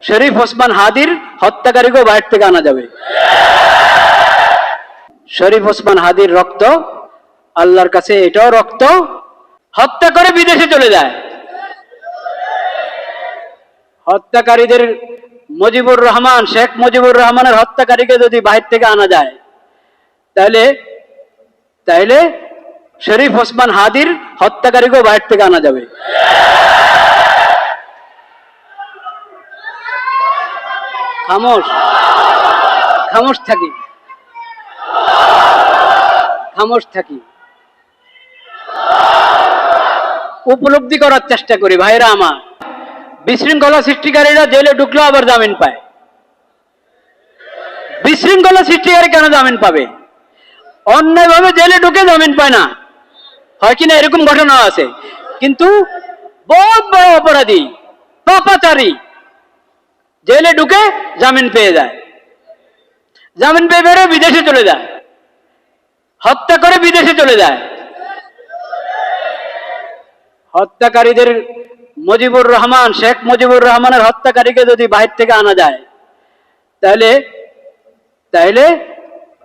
শরীফ ওসমান হাদির হত্যাকারীকেও বাইরে থেকে আনা যাবে। শরীফ ওসমান হাদির রক্ত আল্লাহর কাছে এটাও রক্ত, হত্যা করে বিদেশে চলে যায়। হত্যাকারীদের মুজিবুর রহমান, শেখ মুজিবুর রহমানের হত্যাকারীকে যদি বাইরে থেকে আনা যায়, তাহলে তাইলে শরীফ ওসমান হাদির হত্যাকারীকেও বাইরে থেকে আনা যাবে। খামোশ খামোশ থাকি, খামোশ থাকি, উপলব্ধি করার চেষ্টা করি। ভাইরা আমার, বিশৃঙ্খলা সৃষ্টিকারীরা জেলে ঢুকলেও আবার জামিন পায়। বিশৃঙ্খলা সৃষ্টিকারী কেন জামিন পাবে? অন্যায়ভাবে জেলে ঢুকে জামিন পায় না, হয় কিনা এরকম ঘটনা আছে। কিন্তু বহুত বড় অপরাধী, পাপাচারী জেলে ঢুকে জামিন পেয়ে যায়, জামিন পেয়ে বেরো বিদেশে চলে যায়, হত্যা করে বিদেশে চলে যায়। হত্যাকারীদের মুজিবুর রহমান, শেখ মুজিবুর রহমানের হত্যাকারীকে যদি বাইরে থেকে আনা যায়, তাহলে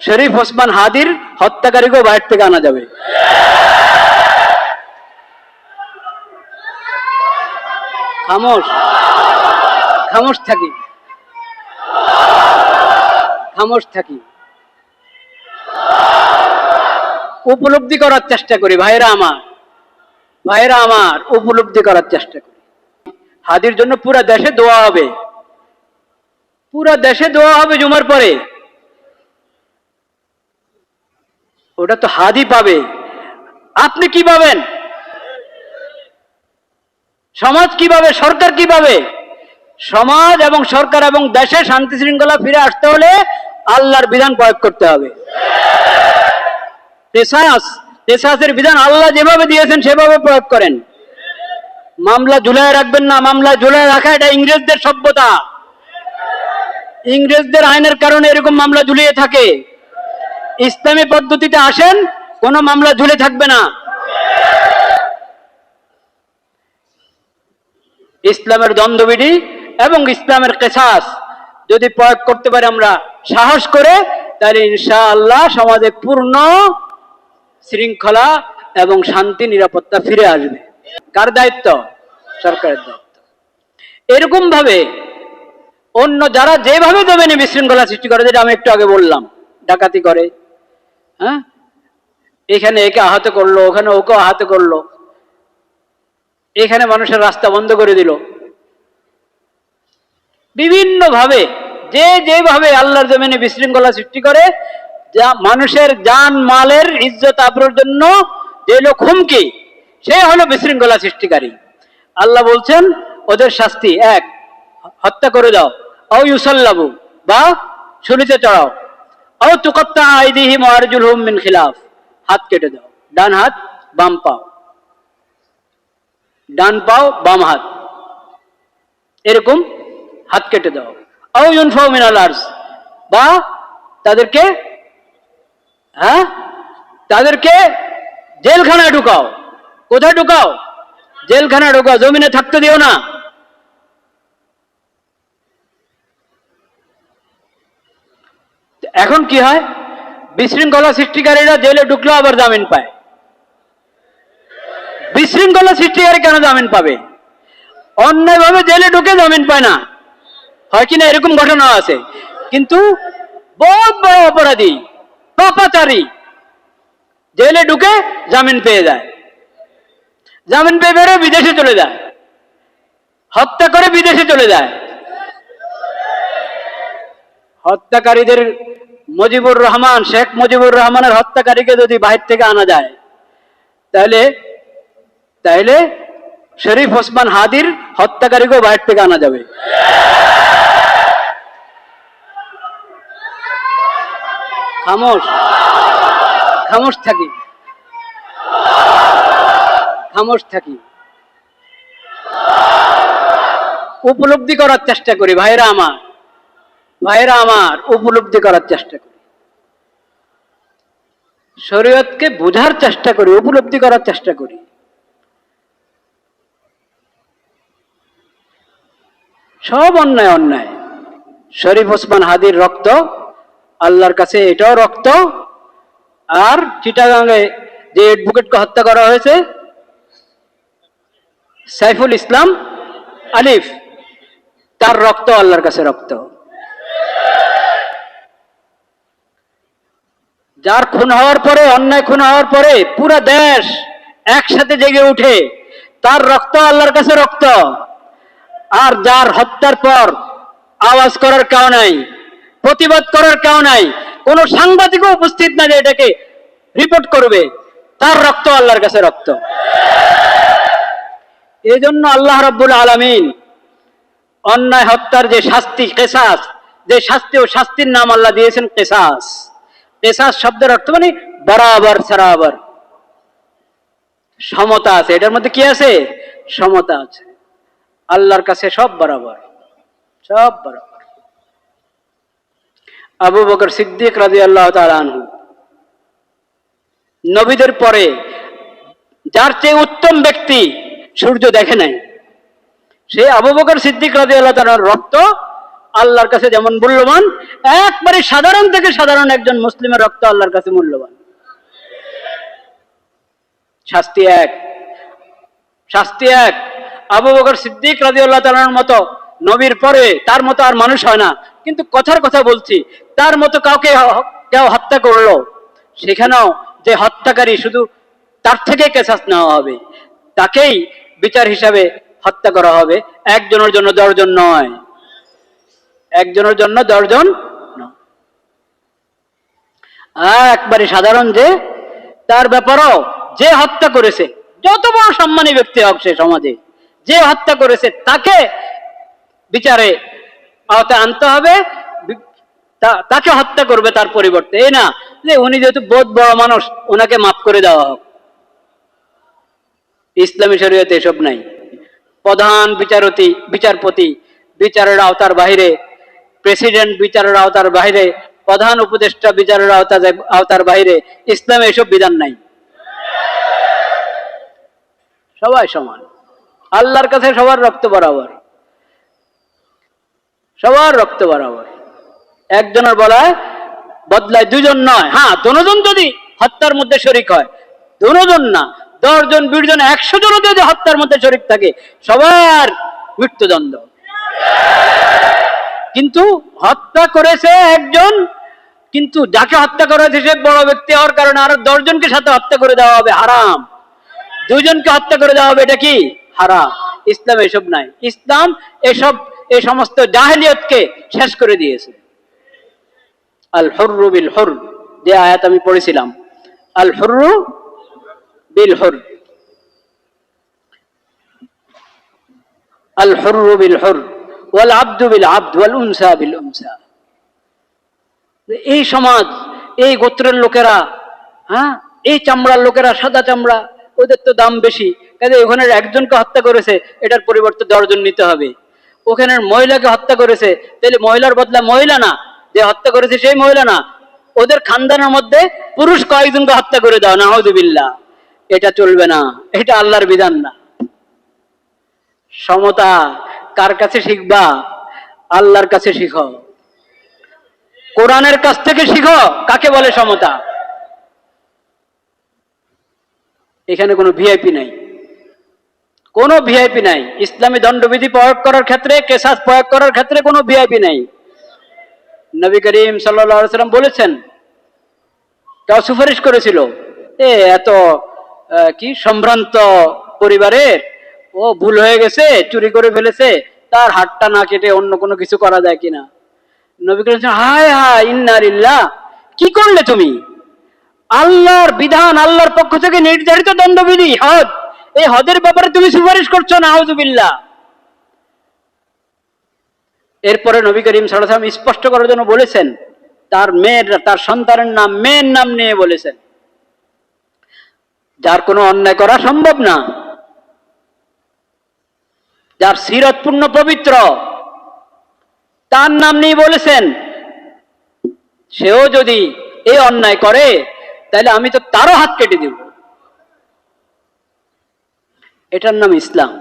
শরীফ ওসমান হাদির হত্যাকারীকেও বাইরে থেকে আনা যাবে। খামোশ খামোশ থাকি, খামোশ থাকি, উপলব্ধি করার চেষ্টা করি। ভাইরা আমার, ভাইরা আমার, উপলব্ধি করার চেষ্টা করি। হাদির জন্য পুরা দেশে দোয়া হবে, পুরা দেশে দোয়া হবে জুমার পরে। ওটা তো হাদি পাবে, আপনি কি পাবেন? সমাজ কি পাবে? সরকার কি পাবে? সমাজ এবং সরকার এবং দেশে শান্তি শৃঙ্খলা ফিরে আসতে হলে আল্লাহর বিধান প্রয়োগ করতে হবে। কেসাসের বিধান আল্লাহ যেভাবে দিয়েছেন সেভাবে প্রয়োগ করেন। মামলা ঝুলায় রাখবেন না, মামলা ঝুলায় রাখা এটা ইংরেজদের সভ্যতা। ইংরেজদের আইনের কারণে এরকম মামলা ঝুলিয়ে থাকে। ইসলামী পদ্ধতিতে আসেন, কোন মামলা ঝুলে থাকবে না। ইসলামের দ্বন্দ্ববিধি এবং ইসলামের কেসাস যদি প্রয়োগ করতে পারি আমরা সাহস করে, তাহলে ইনশাআল্লাহ সমাজে পূর্ণ শৃঙ্খলা এবং শান্তি নিরাপত্তা ফিরে আসবে। কার দায়িত্ব? সরকারের দায়িত্ব। এরকম ভাবে অন্য যারা যেভাবে দেবেনি বিশৃঙ্খলা সৃষ্টি করে, যেটা আমি একটু আগে বললাম, ডাকাতি করে, হ্যাঁ, এখানে একে আহত করলো, ওখানে ওকে আহত করলো, এখানে মানুষের রাস্তা বন্ধ করে দিল, বিভিন্ন ভাবে যে যেভাবে আল্লাহর জমিনে বিশৃঙ্খলা সৃষ্টি করে, যা মানুষের জান মালের ইজ্জত আবরুর জন্য যে লোক হুমকি, সে হলো বিশৃঙ্খলা সৃষ্টিকারী। আল্লাহ বলছেন ওদের শাস্তি এক, হত্যা করে দাও, আও ইউসাল্লাবু, বা শুলিতে চড়াও, আও তুকাত্তা আইদিহিম ওয়া আরজুলহুম মিন খিলাফ, হাত কেটে দাও, ডান হাত বাম পাও, ডান পাও বাম হাত, এরকম হাত কেটে দাও। আও ইউনফাউ মিনাল আরজ, বা তাদেরকে তাদেরকে জেলখানায় ঢুকাও। কোথায় ঢুকাও? জেলখানায় ঢুকাও, জমিনে থাকতে দিও না। এখন কি হয়? বিশৃঙ্খলা সৃষ্টিকারীরা জেলে ঢুকলেও আবার জামিন পায়। বিশৃঙ্খলা সৃষ্টিকারী কেন জামিন পাবে? অন্যায়ভাবে জেলে ঢুকে জামিন পায় না, হয় কিনা এরকম ঘটনা আছে। কিন্তু বহুত বড় অপরাধী, পাপাচারী জেলে ঢুকে জামিন পেয়ে যায়, জামিন পেয়ে বেরো বিদেশে চলে যায়, হত্যা করে বিদেশে চলে যায়। হত্যাকারীদের মুজিবুর রহমান, শেখ মুজিবুর রহমানের হত্যাকারীকে যদি বাইরে থেকে আনা যায়, তাহলে শরীফ ওসমান হাদির হত্যাকারীকেও বাইরে থেকে আনা যাবে। খামোশ খামোশ থাকি, খামোশ থাকি, উপলব্ধি করার চেষ্টা করি। ভাইরা আমার, ভাইরা আমার, উপলব্ধি করার চেষ্টা করি, শরীয়তকে বোঝার চেষ্টা করি, উপলব্ধি করার চেষ্টা করি। সব অন্যায় অন্যায়। শরীফ ওসমান হাদির রক্ত আল্লাহর কাছে এটাও রক্ত। আর চিটাগাঙ্গে যে অ্যাডভোকেটকে হত্যা করা হয়েছে সাইফুল ইসলাম আলিফ, তার রক্ত আল্লাহর কাছে রক্ত। যার খুন হওয়ার পরে, অন্যায় খুন হওয়ার পরে পুরো দেশ একসাথে জেগে উঠে, তার রক্ত আল্লাহর কাছে রক্ত। আর যার হত্যার পর আওয়াজ করার কেউ নাই, প্রতিবাদ করার কেউ নাই, কোন সাংবাদিকও উপস্থিত না যে এটাকে রিপোর্ট করবে, তার রক্ত আল্লাহর কাছে রক্ত। এই জন্য আল্লাহ রাব্বুল আলামিন অন্যায় হত্যার যে শাস্তি, কিসাস, যে শাস্তি, ও শাস্তির নাম আল্লাহ দিয়েছেন কিসাস। কিসাস শব্দের অর্থ মানে বরাবর সরাবর, সমতা আছে এটার মধ্যে। কি আছে? সমতা আছে। আল্লাহর কাছে সব বরাবর, সব বরাবর। আবু বকর সিদ্দিক রাদিয়াল্লাহু তাআলা আনহু, নবীদের পরে যার চেয়ে উত্তম ব্যক্তি সূর্য দেখে নাই, সে আবু বকর সিদ্দিক রাদিয়াল্লাহু তাআলার রক্ত আল্লাহর কাছে যেমন মূল্যবান, একবারে সাধারণ থেকে সাধারণ একজন মুসলিমের রক্ত আল্লাহর কাছে মূল্যবান। শাস্তি এক, শাস্তি এক। আবু বকর সিদ্দিক রাদিয়াল্লাহু তাআলার মতো নবীর পরে তার মতো আর মানুষ হয় না, কিন্তু কথার কথা বলছি, তার মতো কাউকে কেউ হত্যা করলো, সেখানেও যে হত্যাকারী শুধু তার থেকে কিসাস নেওয়া হবে, তাকেই বিচার হিসাবে হত্যা করা হবে। একজনের জন্য 10 জন নয়, একজনের জন্য 10 জন নয়। একবারে সাধারণ যে, তার ব্যাপারেও যে হত্যা করেছে, যত বড় সম্মানী ব্যক্তি হোক সে সমাজে, যে হত্যা করেছে তাকে বিচারে আওতায় আনতে হবে, তাকে হত্যা করবে তার পরিবর্তে। এই না যে উনি যেহেতু বহুত বড় মানুষ ওনাকে মাফ করে দেওয়া হোক। ইসলামী শরীয়তে এসব নাই। প্রধান বিচারপতি বিচারের আওতার বাইরে, প্রেসিডেন্ট বিচারের আওতার বাইরে, প্রধান উপদেষ্টা বিচারের আওতার বাইরে। ইসলামে এসব বিধান নাই। সবাই সমান, আল্লাহর কাছে সবার রক্ত বরাবর, সবার রক্ত বরাবর। একজনের বলায় বদলায় 2 জন নয়। হ্যাঁ, 2 জন যদি হত্যার মধ্যে শরিক হয়, 2 জন না, 10 জন, 20 জন, 100 জন যদি হত্যার মধ্যে শরিক থাকে, সবার মৃত্যুদণ্ড। কিন্তু হত্যা করেছে একজন, কিন্তু যাকে হত্যা করা হয়েছে সে বড় ব্যক্তি হওয়ার কারণে আরো 10 জনকে সাথে হত্যা করে দেওয়া হবে, হারাম। 2 জনকে হত্যা করে দেওয়া হবে, এটা কি? হারাম। ইসলাম এসব নাই। ইসলাম এই সমস্ত জাহেলিয়তকে শেষ করে দিয়েছে। আল হুররু বিল হুর, যে আয়াত আমি পড়েছিলাম, আল হুররু বিল হুর, আল হুররু বিল হুর ওয়াল আবদু বিল আবদ ওয়াল উনসা বিল উনসা। এই সমাজ, এই গোত্রের লোকেরা, হ্যাঁ, এই চামড়ার লোকেরা, সাদা চামড়া, ওদের তো দাম বেশি, কাজে ওখানে একজনকে হত্যা করেছে, এটার পরিবর্তে 10 জন নিতে হবে। ওখানে মহিলাকে হত্যা করেছে, তাহলে মহিলার বদলা মহিলা না, যে হত্যা করেছে সেই মহিলা না, ওদের খানদানের মধ্যে পুরুষ কয়েকজনকে হত্যা করে দাও, নাউযুবিল্লাহ। এটা চলবে না, এটা আল্লাহর বিধান না। সমতা কার কাছে শিখবা? আল্লাহর কাছে শিখো, কোরআনের কাছ থেকে শিখো কাকে বলে সমতা। এখানে কোনো ভিআইপি নাই, কোনো ভিআইপি নাই। ইসলামী দণ্ডবিধি প্রয়োগ করার ক্ষেত্রে, কিসাস প্রয়োগ করার ক্ষেত্রে কোনো ভিআইপি নাই। নবী করিম সাল্লাল্লাহু আলাইহি ওয়াসাল্লাম বলেছেন, কেউ সুপারিশ করেছিল, এত কি সম্ভ্রান্ত পরিবারের, ও ভুল হয়ে গেছে, চুরি করে ফেলেছে, তার হাতটা না কেটে অন্য কোনো কিছু করা যায় কিনা। নবী করিম হায় হায় ইন্না লিল্লাহ, কি করলে তুমি? আল্লাহর বিধান, আল্লাহর পক্ষ থেকে নির্ধারিত দণ্ডবিধি হদ, এই হদের ব্যাপারে তুমি সুপারিশ করছো, নাউযুবিল্লাহ। এরপরে নবী করিম সাল্লাল্লাহু আলাইহি ওয়াসাল্লাম স্পষ্ট করার জন্য বলেছেন, তার মেয়ের, তার সন্তানের নাম, মেয়ের নাম নিয়ে বলেছেন, যার কোনো অন্যায় করা সম্ভব না, যার সিরত পূর্ণ পবিত্র, তার নাম নিয়ে বলেছেন, সেও যদি এই অন্যায় করে তাহলে আমি তো তারও হাত কেটে দেব। এটার নাম ইসলাম।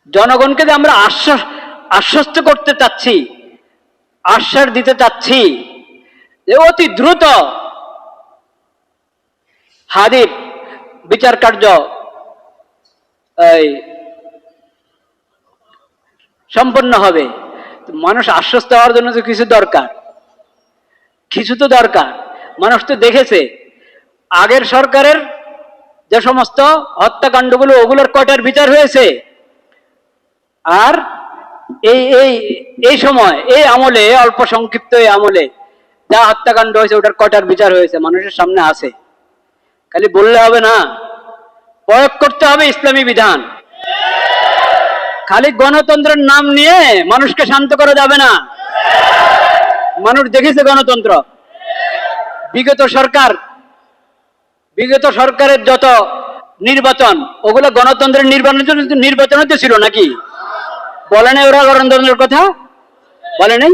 জনগণকে যে আমরা আশ্বস্ত করতে চাচ্ছি, আশ্বাস দিতে চাচ্ছি যে অতি দ্রুত হাদির বিচার কার্য সম্পন্ন হবে। মানুষ আশ্বস্ত হওয়ার জন্য তো কিছু দরকার, কিছু তো দরকার। মানুষ তো দেখেছে আগের সরকারের যে সমস্ত হত্যাকাণ্ডগুলো, ওগুলোর কয়টার বিচার হয়েছে, আর এই এই এই সময় এই আমলে, অল্প সংক্ষিপ্ত এই আমলে যা হত্যাকাণ্ড হয়েছে ওটার কয়টার বিচার হয়েছে মানুষের সামনে আছে। খালি বললে হবে না, প্রয়োগ করতে হবে ইসলামী বিধান। খালি গণতন্ত্রের নাম নিয়ে মানুষকে শান্ত করা যাবে না। মানুষ দেখেছে গণতন্ত্র, বিগত সরকারের যত নির্বাচন, ওগুলো গণতন্ত্রের নির্বাচন তো ছিল নাকি? বলে নাই ওরা গণতন্ত্রের কথা? বলে নাই?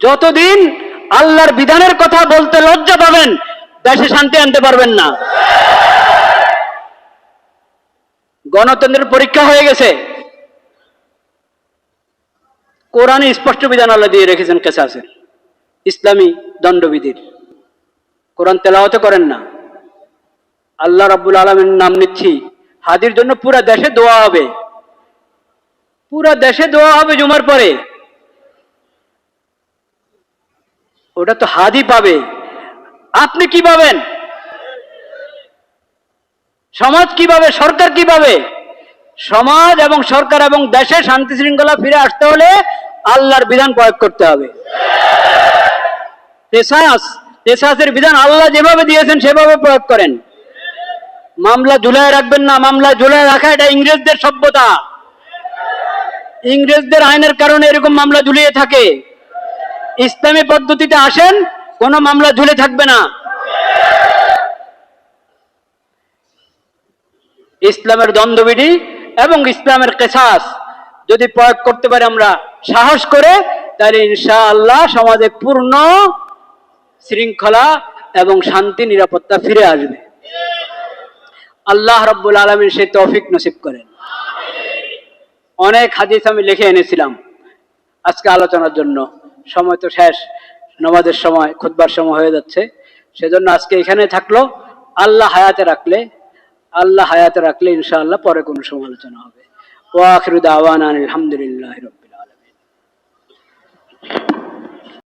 যতদিন আল্লাহর বিধানের কথা বলতে লজ্জা পাবেন, দেশে শান্তি আনতে পারবেন না। গণতন্ত্রের পরীক্ষা হয়ে গেছে। কোরআনে স্পষ্ট বিধান আল্লাহ দিয়ে রেখেছেন কেসাসের, ইসলামী দণ্ডবিধির। কোরআন তেলাওয়াত করেন না, আল্লাহ রাব্বুল আলামিনের নাম নিচ্ছি, হাদির জন্য পুরা দেশে দোয়া হবে, পুরা দেশে দোয়া হবে জুমার পরে। ওটা তো হাদি পাবে, আপনি কি পাবেন? সমাজ কি পাবে? সরকার কি পাবে? সমাজ এবং সরকার এবং দেশে শান্তি শৃঙ্খলা ফিরে আসতে হলে আল্লাহর বিধান প্রয়োগ করতে হবে। কেসাসের বিধান আল্লাহ যেভাবে দিয়েছেন সেভাবে প্রয়োগ করেন। মামলা ঝুলায় রাখবেন না। মামলা ঝুলায় রাখা এটা ইংরেজদের সভ্যতা, ইংরেজদের আইনের কারণে এরকম মামলা ঝুলিয়ে থাকে। ইসলামী পদ্ধতিতে আসেন, কোন মামলা ঝুলে থাকবে না। ইসলামের দ্বন্দ্ববিধি এবং ইসলামের কেসাস যদি প্রয়োগ করতে পারি আমরা সাহস করে, তাহলে ইনশাআল্লাহ সমাজে পূর্ণ শৃঙ্খলা এবং শান্তি নিরাপত্তা ফিরে আসবে। আল্লাহ রাব্বুল আলামিন সেই তৌফিক নসিব করেন। অনেক হাদিস আমি লিখে এনেছিলাম আজকে আলোচনার জন্য, সময় তো শেষ, নামাজের সময়, খুতবার সময় হয়ে যাচ্ছে, সেজন্য আজকে এখানে থাকলো। আল্লাহ হায়াতে রাখলে ইনশাআল্লাহ পরে কোনো সমালোচনা হবে। ওয়া আখিরু দাওয়ানা আলহামদুলিল্লাহি রাব্বিল